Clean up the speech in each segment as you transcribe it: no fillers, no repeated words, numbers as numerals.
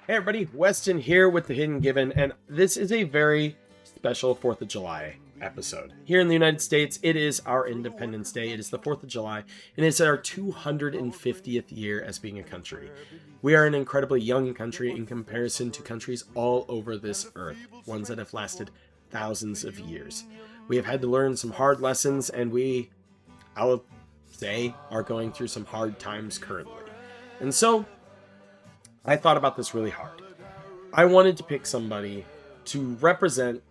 Hey everybody, Weston here with The Hidden Given, and this is a very special 4th of July episode. Here in the United States, it is our Independence Day. It is the 4th of July, and it's our 250th year as being a country. We are an incredibly young country in comparison to countries all over this earth, ones that have lasted thousands of years. We have had to learn some hard lessons, and I will say, are going through some hard times currently. And so, I thought about this really hard. I wanted to pick somebody to represent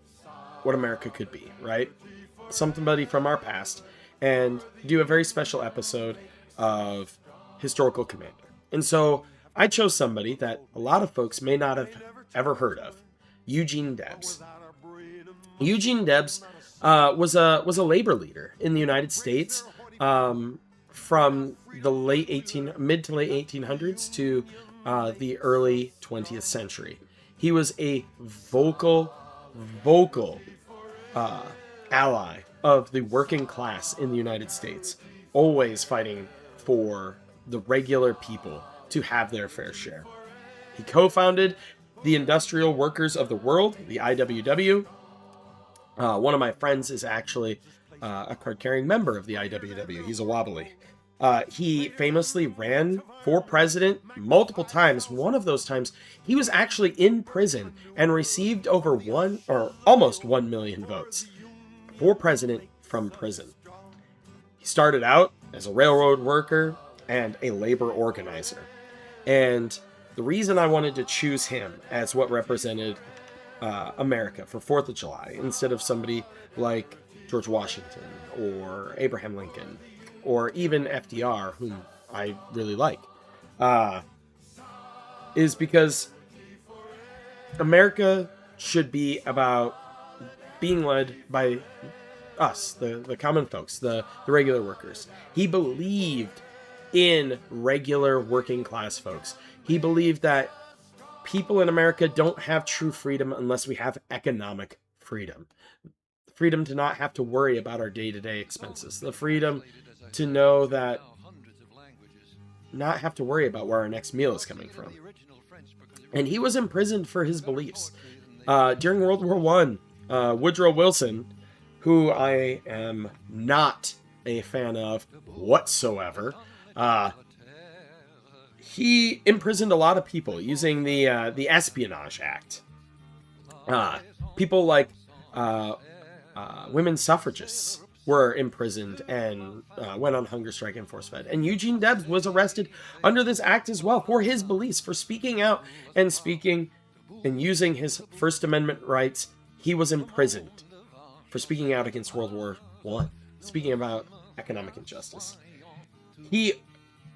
what America could be, right? Somebody from our past, and do a very special episode of Historical Commander. And so I chose somebody that a lot of folks may not have ever heard of, Eugene Debs. Eugene Debs was a labor leader in the United States from the mid to late 1800s to the early 20th century. He was a vocal ally of the working class in the United States, always fighting for the regular people to have their fair share. He co-founded the Industrial Workers of the World, the IWW. One of my friends is actually a card-carrying member of the IWW. He's a wobbly. He famously ran for president multiple times. One of those times, he was actually in prison and received over almost 1 million votes for president from prison. He started out as a railroad worker and a labor organizer. And the reason I wanted to choose him as what represented America for 4th of July instead of somebody like George Washington or Abraham Lincoln or even FDR, whom I really like, is because America should be about being led by us, the common folks, the regular workers. He believed in regular working class folks. He believed that people in America don't have true freedom unless we have economic freedom. Freedom to not have to worry about our day-to-day expenses. The freedom to know that not have to worry about where our next meal is coming from. And he was imprisoned for his beliefs. During World War I, Woodrow Wilson, who I am not a fan of whatsoever, he imprisoned a lot of people using the Espionage Act. People like women suffragists were imprisoned and went on hunger strike and force fed. And Eugene Debs was arrested under this act as well for his beliefs, for speaking out and speaking and using his First Amendment rights. He was imprisoned for speaking out against World War I, speaking about economic injustice. He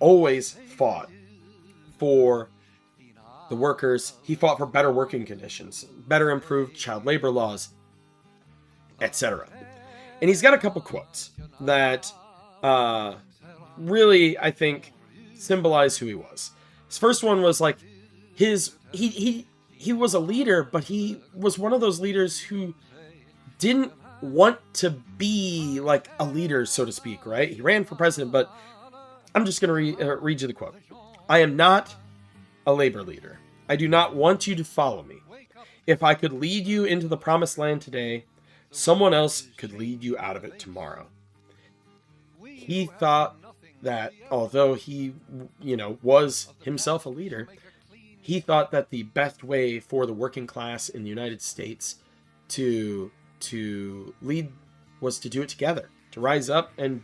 always fought for the workers. He fought for better working conditions, better improved child labor laws, etc. And he's got a couple quotes that really, I think, symbolize who he was. His first one was like he was a leader, but he was one of those leaders who didn't want to be like a leader, so to speak, right? He ran for president, but I'm just going to read you the quote. "I am not a labor leader. I do not want you to follow me. If I could lead you into the promised land today, someone else could lead you out of it tomorrow." He thought that although he, was himself a leader, he thought that the best way for the working class in the United States to lead was to do it together, to rise up and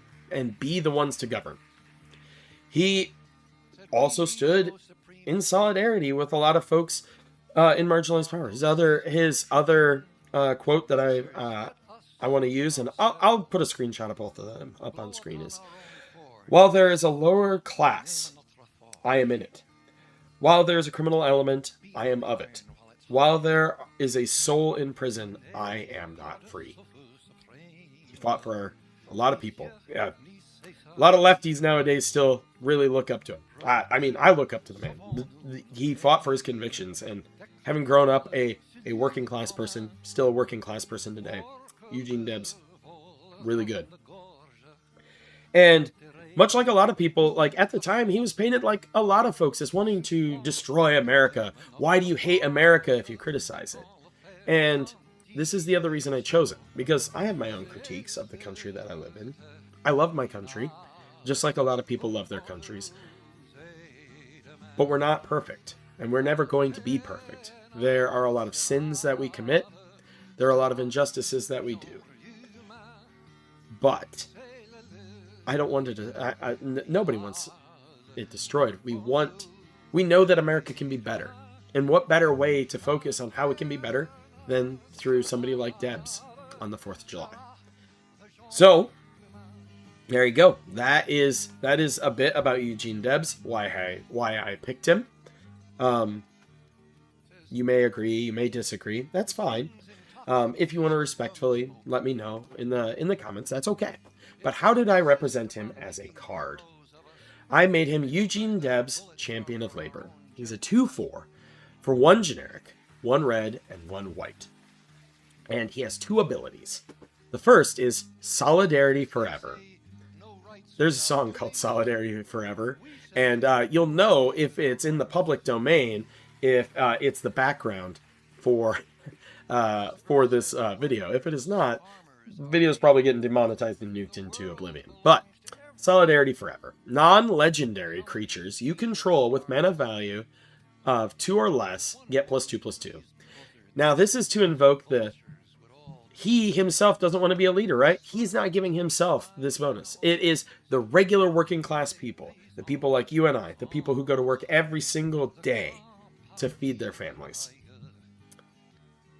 be the ones to govern. He also stood in solidarity with a lot of folks in marginalized power. His other quote that I want to use, and I'll put a screenshot of both of them up on screen, is, "While there is a lower class, I am in it. While there is a criminal element, I am of it. While there is a soul in prison, I am not free." He fought for a lot of people. Yeah. A lot of lefties nowadays still really look up to him. I look up to the man. He fought for his convictions, and having grown up a working class person, still a working class person today, Eugene Debs, really good. And Much like a lot of people, like at the time, he was painted like a lot of folks as wanting to destroy America. Why do you hate America if you criticize it? And this is the other reason I chose it, because I have my own critiques of the country that I live in. I love my country, just like a lot of people love their countries. But we're not perfect, and we're never going to be perfect. There are a lot of sins that we commit. There are a lot of injustices that we do. But I don't want it nobody wants it destroyed. We know that America can be better. And what better way to focus on how it can be better than through somebody like Debs on the 4th of July. So, there you go. That is a bit about Eugene Debs, why I picked him. You may agree, you may disagree. That's fine. If you want to respectfully let me know in the comments, that's okay. But how did I represent him as a card? I made him Eugene Debs, Champion of Labor. He's a 2/4 for 1 generic, 1 red, and 1 white. And he has 2 abilities. The first is Solidarity Forever. There's a song called Solidarity Forever, and you'll know if it's in the public domain if it's the background for this video. If it is not, the video is probably getting demonetized and nuked into oblivion. But Solidarity Forever. Non-legendary creatures you control with mana value of 2 or less get +2/+2. Now this is to invoke he himself doesn't want to be a leader, right? He's not giving himself this bonus. It is the regular working class people, the people like you and I, the people who go to work every single day to feed their families.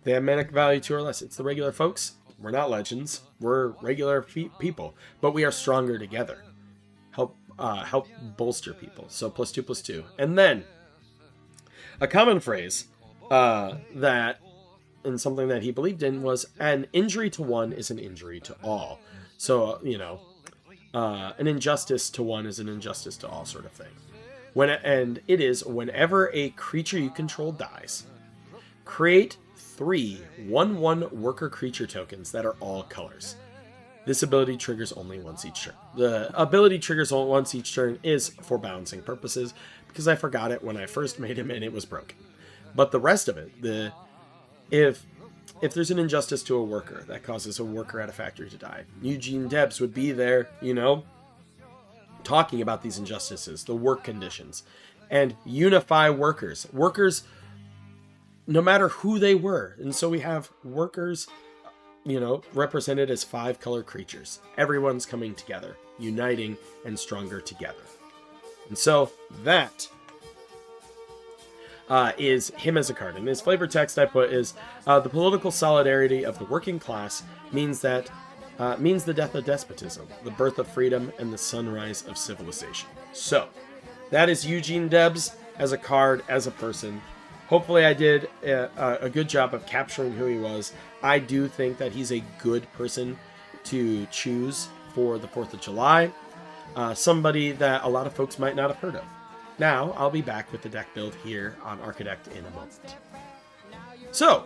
They have mana value 2 or less. It's the regular folks. We're not legends. We're regular people, but we are stronger together. Help bolster people. So +2/+2. And then a common phrase that, and something that he believed in, was an injury to one is an injury to all. So, an injustice to one is an injustice to all, sort of thing. And it is whenever a creature you control dies, create 3 1/1 worker creature tokens that are all colors. This ability triggers only once each turn. The ability triggers only once each turn is for balancing purposes, because I forgot it when I first made him and it was broken. But the rest of it, if there's an injustice to a worker that causes a worker at a factory to die, Eugene Debs would be there, talking about these injustices, the work conditions, and unify workers. Workers, no matter who they were. And so we have workers, represented as 5 color creatures. Everyone's coming together, uniting, and stronger together. And so that is him as a card. And his flavor text I put is, the political solidarity of the working class means the death of despotism, the birth of freedom, and the sunrise of civilization. So, that is Eugene Debs as a card, as a person. Hopefully I did a good job of capturing who he was. I do think that he's a good person to choose for the 4th of July. Somebody that a lot of folks might not have heard of. Now, I'll be back with the deck build here on Archidect in a moment. So,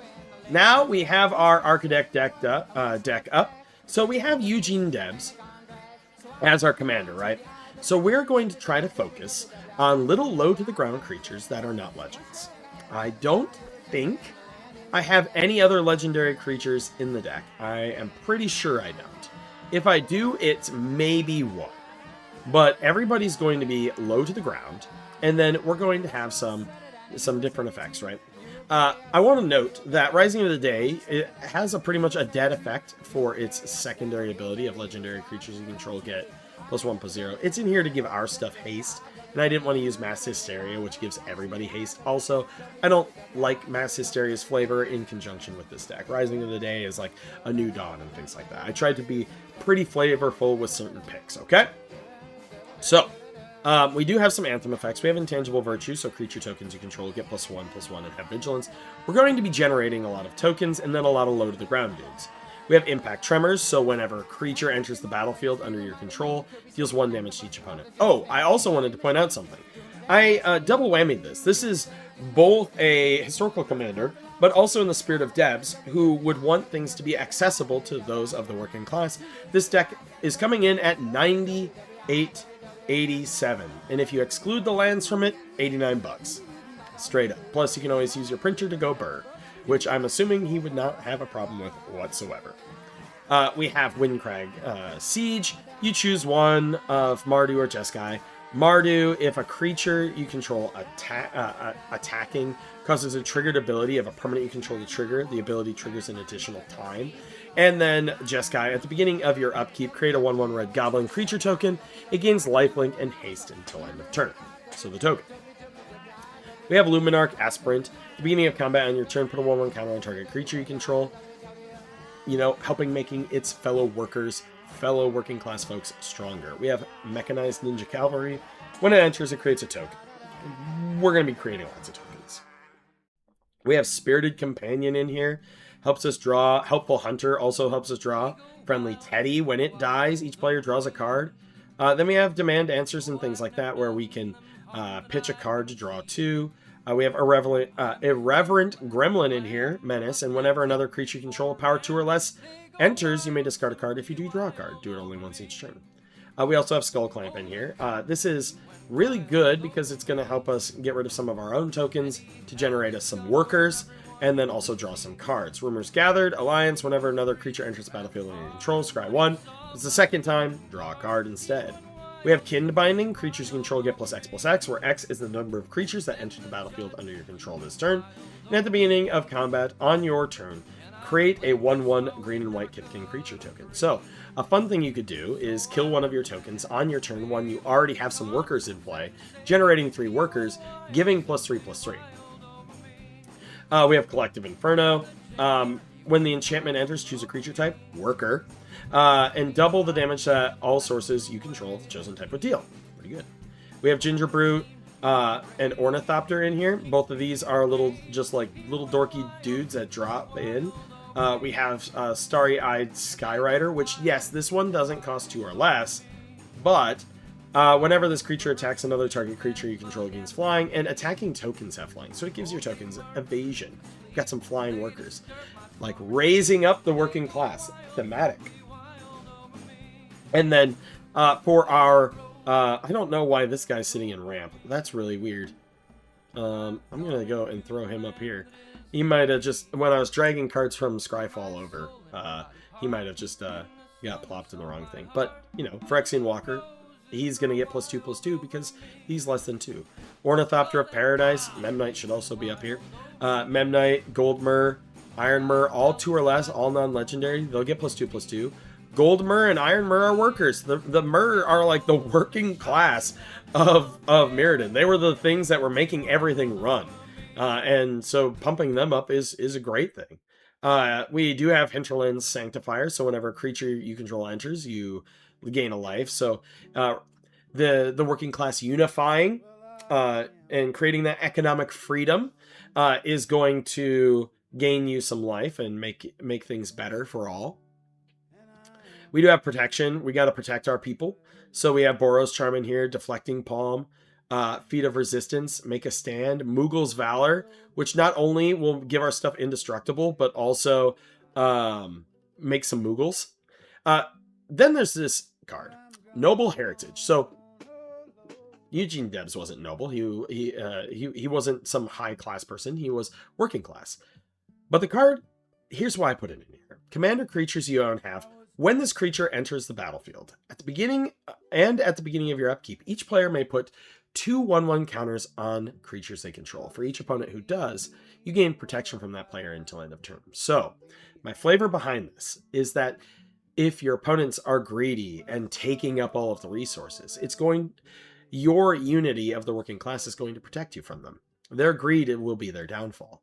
now we have our Archidect deck up. So we have Eugene Debs as our commander, right? So we're going to try to focus on little low-to-the-ground creatures that are not legends. I don't think I have any other legendary creatures in the deck. I am pretty sure I don't. If I do, it's maybe 1. But everybody's going to be low to the ground, and then we're going to have some different effects, right? I want to note that Rising of the Day, it has pretty much a dead effect for its secondary ability of legendary creatures you control get +1/+0. It's in here to give our stuff haste, and I didn't want to use Mass Hysteria, which gives everybody haste. Also, I don't like Mass Hysteria's flavor in conjunction with this deck. Rising of the Day is like a New Dawn and things like that. I tried to be pretty flavorful with certain picks, okay? So, we do have some Anthem effects. We have Intangible Virtue, so creature tokens you control get +1/+1 and have Vigilance. We're going to be generating a lot of tokens and then a lot of low-to-the-ground dudes. We have Impact Tremors, so whenever a creature enters the battlefield under your control, deals 1 damage to each opponent. Oh, I also wanted to point out something. I double whammied this. This is both a historical commander, but also in the spirit of Debs, who would want things to be accessible to those of the working class. This deck is coming in at 98 $87. And if you exclude the lands from it, $89. Straight up. Plus, you can always use your printer to go burr, which I'm assuming he would not have a problem with whatsoever. We have Windcrag Siege. You choose one of Mardu or Jeskai. Mardu, if a creature you control attacking causes a triggered ability of a permanent you control to trigger, the ability triggers an additional time. And then Jeskai, at the beginning of your upkeep, create a 1/1 red goblin creature token. It gains lifelink and haste until end of turn. So the token. We have Luminarch Aspirant. At the beginning of combat on your turn, put a 1/1 counter on target creature you control. You know, helping making its fellow working class folks stronger. We have Mechanized Ninja Cavalry. When it enters, it creates a token. We're going to be creating lots of tokens. We have Spirited Companion in here. Helps us draw. Helpful Hunter also helps us draw. Friendly Teddy. When it dies, each player draws a card. Then we have Demand Answers and things like that, where we can pitch a card to draw 2. We have Irreverent Gremlin in here, Menace, and whenever another creature you control, power 2 or less, enters, you may discard a card. If you do, draw a card. Do it only once each turn. We also have Skull Clamp in here. This is really good because it's going to help us get rid of some of our own tokens to generate us some workers, and then also draw some cards. Rumors Gathered, Alliance, whenever another creature enters the battlefield under your control, scry 1. If it's the second time, draw a card instead. We have Kin Binding. Creatures you control get +X/+X, where X is the number of creatures that enter the battlefield under your control this turn. And at the beginning of combat, on your turn, create a 1/1 green and white Kithkin creature token. So, a fun thing you could do is kill one of your tokens on your turn when you already have some workers in play, generating 3 workers, giving +3/+3. We have Collective Inferno. When the enchantment enters, choose a creature type, worker, and double the damage that all sources you control the chosen type would deal. Pretty good. We have Ginger Brute and Ornithopter in here. Both of these are little dorky dudes that drop in. We have Starry-Eyed Skyrider, which, yes, this one doesn't cost 2 or less, but whenever this creature attacks another target creature you control, gains flying, and attacking tokens have flying, so it gives your tokens evasion. We've got some flying workers, like raising up the working class. Thematic. And then for our, I don't know why this guy's sitting in ramp. That's really weird. I'm going to go and throw him up here. He might have just, when I was dragging cards from Scryfall over, he might have just got plopped in the wrong thing. But, you know, Phyrexian Walker, he's going to get +2/+2 because he's less than 2. Ornithopter of Paradise, Memnite should also be up here. Memnite, Goldmur, Iron Mur, all 2 or less, all non-legendary. They'll get +2/+2. Gold Mur and Iron Mur are workers. The Mur are like the working class of Mirrodin. They were the things that were making everything run. And so pumping them up is a great thing. We do have Hinterland's Sanctifier, so whenever a creature you control enters, you gain a life. So the working class unifying and creating that economic freedom is going to gain you some life and make things better for all. We do have protection. We got to protect our people. So we have Boros Charm in here, Deflecting Palm, Feet of Resistance, Make a Stand, Moogle's Valor, which not only will give our stuff indestructible, but also make some Moogles. Then there's this card, Noble Heritage. So Eugene Debs wasn't noble. He wasn't some high class person. He was working class. But the card, here's why I put it in here. Commander creatures you own have, when this creature enters the battlefield, at the beginning of your upkeep, each player may put 2 1/1 counters on creatures they control. For each opponent who does, you gain protection from that player until end of turn. So, my flavor behind this is that if your opponents are greedy and taking up all of the resources, your unity of the working class is going to protect you from them. Their greed will be their downfall.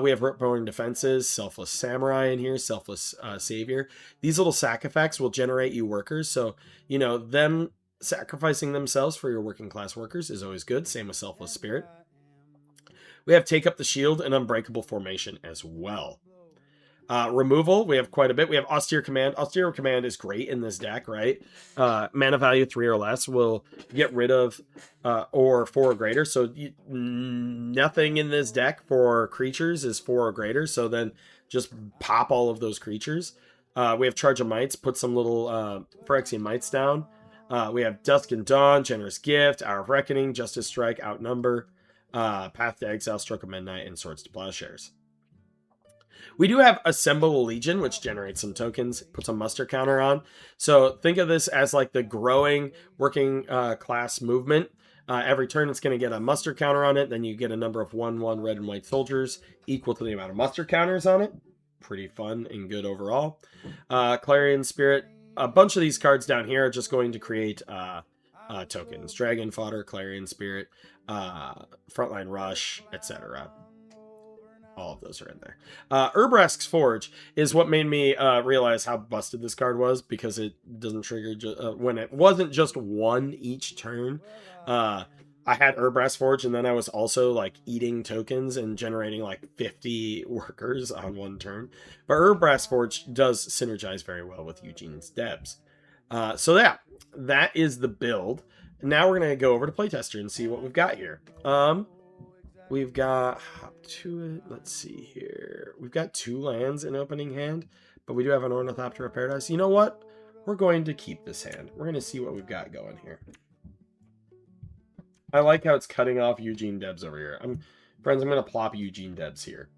We have Ripborn Defenses, Selfless Samurai in here, Selfless Savior. These little sack effects will generate you workers. So, you know, them sacrificing themselves for your working class workers is always good. Same with Selfless Spirit. We have Take Up the Shield and Unbreakable Formation as well. Removal, we have quite a bit. We have Austere Command. Austere Command is great in this deck, right? Mana value 3 or less will get rid of or 4 or greater. So nothing in this deck for creatures is 4 or greater. So then just pop all of those creatures. We have Charge of Mites. Put some little Phyrexian Mites down. We have Dusk and Dawn, Generous Gift, Hour of Reckoning, Justice Strike, Outnumber, Path to Exile, Stroke of Midnight, and Swords to Plowshares. We do have Assemble a Legion, which generates some tokens, puts a muster counter on. So think of this as like the growing working class movement. Every turn it's going to get a muster counter on it. Then you get a number of 1/1 red and white soldiers equal to the amount of muster counters on it. Pretty fun and good overall. Clarion Spirit. A bunch of these cards down here are just going to create tokens. Dragon Fodder, Clarion Spirit, Frontline Rush, etc. All of those are in there. Urbrask's Forge is what made me realize how busted this card was, because it doesn't trigger when it wasn't just one each turn. I had Urbrask's Forge, and then I was also like eating tokens and generating like 50 workers on one turn. But Urbrask's Forge does synergize very well with Eugene's Debs. So yeah, that is the build. Now we're gonna go over to Playtester and see what we've got here. We've got, hop to it, let's see here. We've got 2 lands in opening hand, but we do have an Ornithopter of Paradise. You know what? We're going to keep this hand. We're going to see what we've got going here. I like how it's cutting off Eugene Debs over here. Friends, I'm going to plop Eugene Debs here.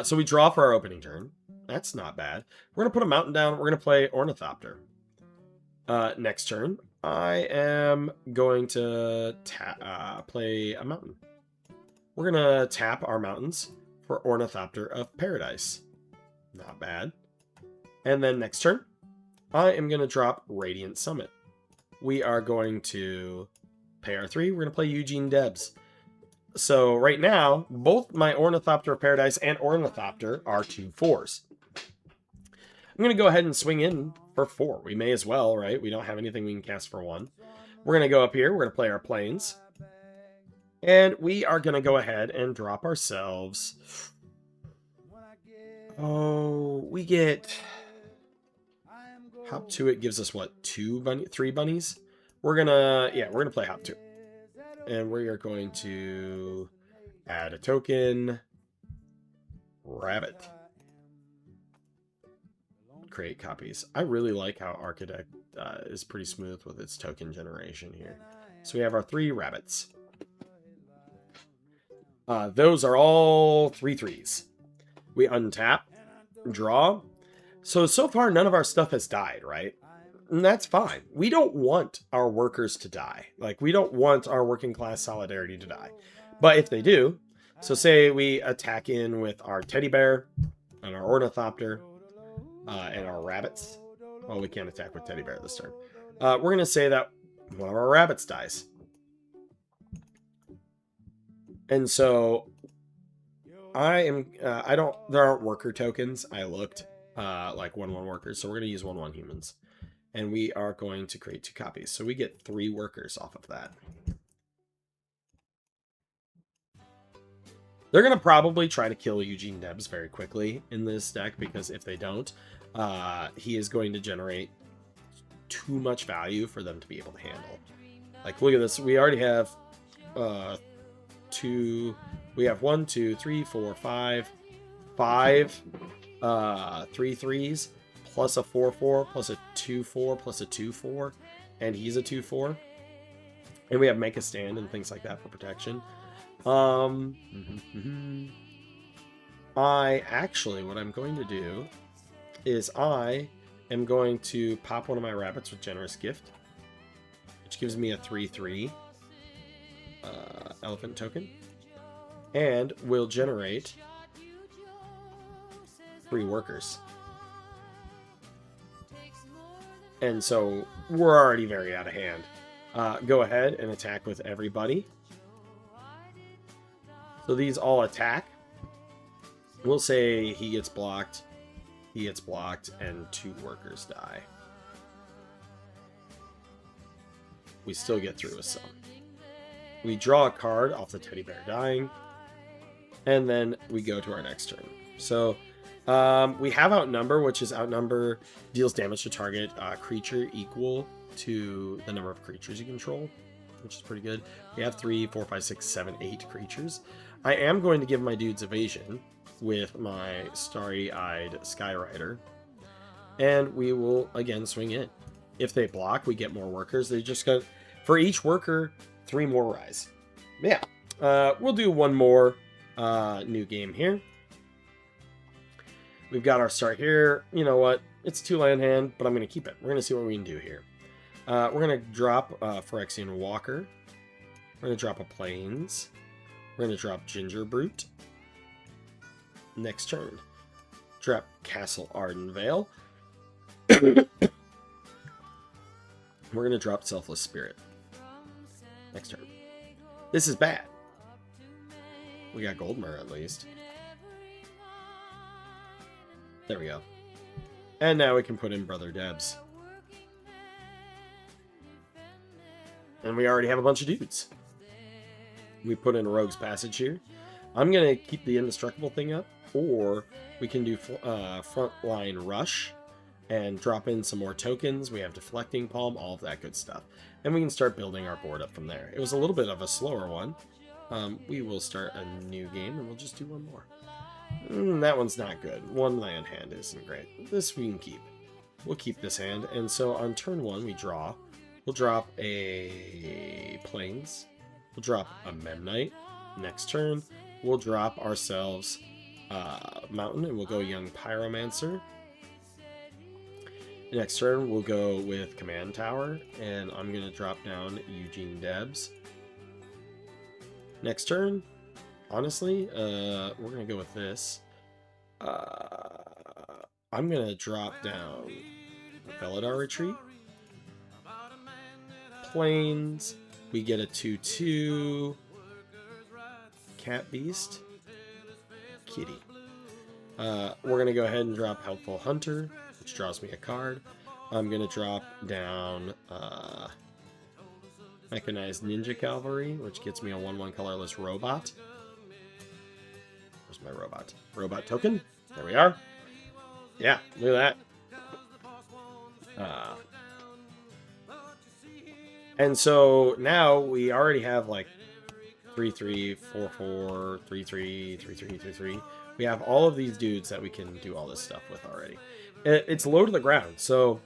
So we draw for our opening turn. That's not bad. We're going to put a mountain down. We're going to play Ornithopter. Next turn, I am going to play a mountain. We're going to tap our mountains for Ornithopter of Paradise. Not bad. And then next turn, I am going to drop Radiant Summit. We are going to pay our 3. We're going to play Eugene Debs. So right now, both my Ornithopter of Paradise and Ornithopter are 2/4s. I'm going to go ahead and swing in for 4. We may as well, right? We don't have anything we can cast for 1. We're going to go up here. We're going to play our Plains. And we are going to go ahead and drop ourselves. Oh, we get... Hop to it gives us what? 3 bunnies? We're going to play Hop to. And we are going to add a token. Rabbit. Create copies. I really like how Architect is pretty smooth with its token generation here. So we have our 3 rabbits. Those are all 3/3s. We untap, draw. So far none of our stuff has died, right? And that's fine. We don't want our workers to die. Like, we don't want our working class solidarity to die. But if they do, so say we attack in with our teddy bear and our ornithopter, and our rabbits. Well, we can't attack with teddy bear this turn. We're going to say that one of our rabbits dies. And so there aren't worker tokens. I looked like 1/1 workers. So we're going to use 1/1 humans. And we are going to create 2 copies. So we get 3 workers off of that. They're going to probably try to kill Eugene Debs very quickly in this deck, because if they don't, he is going to generate too much value for them to be able to handle. Like, look at this. We already have 2. We have 1, 2, 3, 4, 5 3/3s plus a 4/4 plus a 2/4 plus a 2/4, and he's a 2/4. And we have Make a Stand and things like that for protection. What I'm going to do is I am going to pop one of my rabbits with Generous Gift, which gives me a 3/3 elephant token, and will generate 3 workers. And so we're already very out of hand. Go ahead and attack with everybody. So these all attack. We'll say he gets blocked, and 2 workers die. We still get through with some. We draw a card off the teddy bear dying, and then we go to our next turn. So we have Outnumber, which is Outnumber deals damage to target creature equal to the number of creatures you control, which is pretty good. We have 3, 4, 5, 6, 7, 8 creatures. I am going to give my dudes evasion with my Starry-Eyed Skyrider, and we will again swing in. if they block, we get more workers. They just got, for each worker, 3 more rise. Yeah. We'll do one more new game here. We've got our start here. You know what? It's 2 land hand, but I'm going to keep it. We're going to see what we can do here. We're going to drop Phyrexian Walker. We're going to drop a Plains. We're going to drop Ginger Brute. Next turn. Drop Castle Ardenvale. We're going to drop Selfless Spirit. Next turn. This is bad. We got Goldmer at least. There we go. And now we can put in Brother Debs. And we already have a bunch of dudes. We put in Rogue's Passage here. I'm going to keep the Indestructible thing up. Or we can do Frontline Rush and drop in some more tokens. We have Deflecting Palm, all of that good stuff. And we can start building our board up from there. It was a little bit of a slower one. We will start a new game and we'll just do one more. That one's not good. 1 land hand isn't great. This we can keep. We'll keep this hand. And so on turn 1, we draw. We'll drop a Plains. We'll drop a Memnite. Next turn, we'll drop ourselves Mountain, and we'll go Young Pyromancer. Next turn, we'll go with Command Tower, and I'm going to drop down Eugene Debs. Next turn, honestly, we're going to go with this. I'm going to drop down Felidar Retreat. Plains. We get a 2/2. Cat Beast. Kitty. We're going to go ahead and drop Helpful Hunter, which draws me a card. I'm going to drop down Mechanized Ninja Cavalry, which gets me a 1/1 colorless robot. Where's my robot? Robot token. There we are. Yeah, look at that. And so now we already have like 3/3, 4/4, 3/3, 3/3, 3/3. We have all of these dudes that we can do all this stuff with already. It's low to the ground, so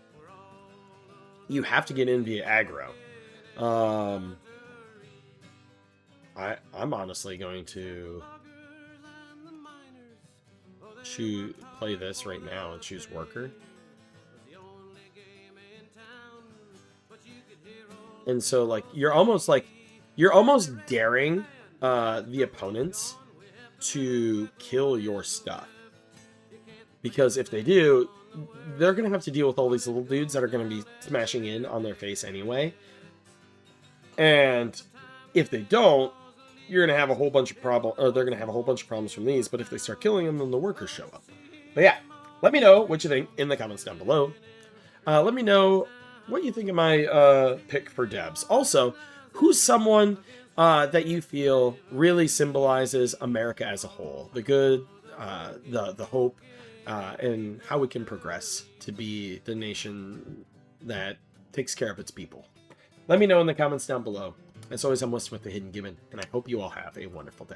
you have to get in via aggro. I'm honestly going to play this right now and choose Worker. And so like you're almost daring the opponents to kill your stuff, because if they do, they're gonna have to deal with all these little dudes that are gonna be smashing in on their face anyway. And if they don't, you're gonna have a whole bunch of they're gonna have a whole bunch of problems from these. But if they start killing them, then the workers show up. But yeah, let me know what you think in the comments down below. Let me know what you think of my pick for Debs. Also, who's someone that you feel really symbolizes America as a whole? The good, the hope, and how we can progress to be the nation that takes care of its people. Let me know in the comments down below. As always, I'm Weston with the Hidden Gibbon, and I hope you all have a wonderful day.